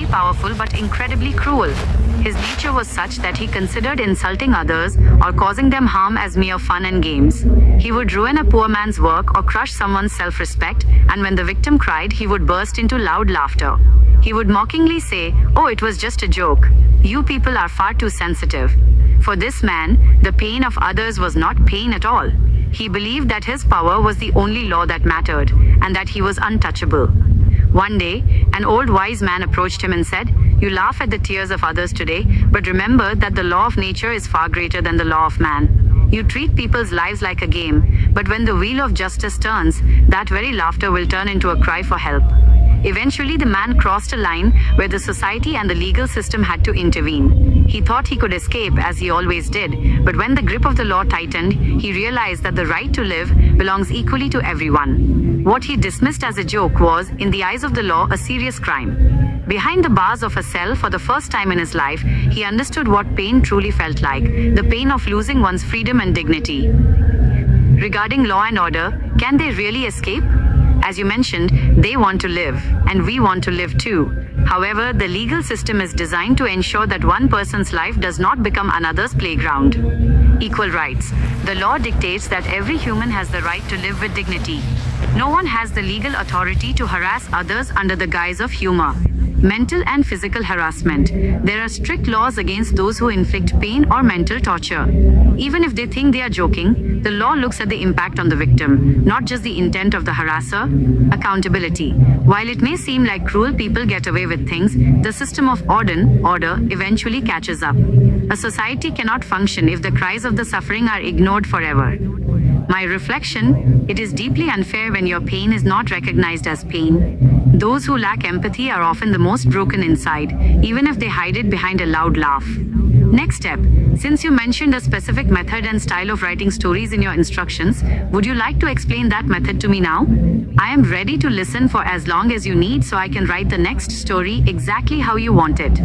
powerful but incredibly cruel. His nature was such that he considered insulting others or causing them harm as mere fun and games. He would ruin a poor man's work or crush someone's self-respect, and when the victim cried, he would burst into loud laughter. He would mockingly say, "Oh, it was just a joke. You people are far too sensitive." For this man, the pain of others was not pain at all. He believed that his power was the only law that mattered, and that he was untouchable. One day, an old wise man approached him and said, "You laugh at the tears of others today, but remember that the law of nature is far greater than the law of man. You treat people's lives like a game, but when the wheel of justice turns, that very laughter will turn into a cry for help." Eventually, the man crossed a line where the society and the legal system had to intervene. He thought he could escape, as he always did, but when the grip of the law tightened, he realized that the right to live belongs equally to everyone. What he dismissed as a joke was, in the eyes of the law, a serious crime. Behind the bars of a cell, for the first time in his life, he understood what pain truly felt like, the pain of losing one's freedom and dignity. Regarding law and order, can they really escape? As you mentioned, they want to live, and we want to live too. However, the legal system is designed to ensure that one person's life does not become another's playground. Equal rights. The law dictates that every human has the right to live with dignity. No one has the legal authority to harass others under the guise of humor. Mental and physical harassment. There are strict laws against those who inflict pain or mental torture. Even if they think they are joking, the law looks at the impact on the victim, not just the intent of the harasser. Accountability. While it may seem like cruel people get away with things, the system of order eventually catches up. A society cannot function if the cries of the suffering are ignored forever. My reflection: it is deeply unfair when your pain is not recognized as pain. Those who lack empathy are often the most broken inside, even if they hide it behind a loud laugh. Next step. Since you mentioned a specific method and style of writing stories in your instructions, would you like to explain that method to me now? I am ready to listen for as long as you need so I can write the next story exactly how you want it.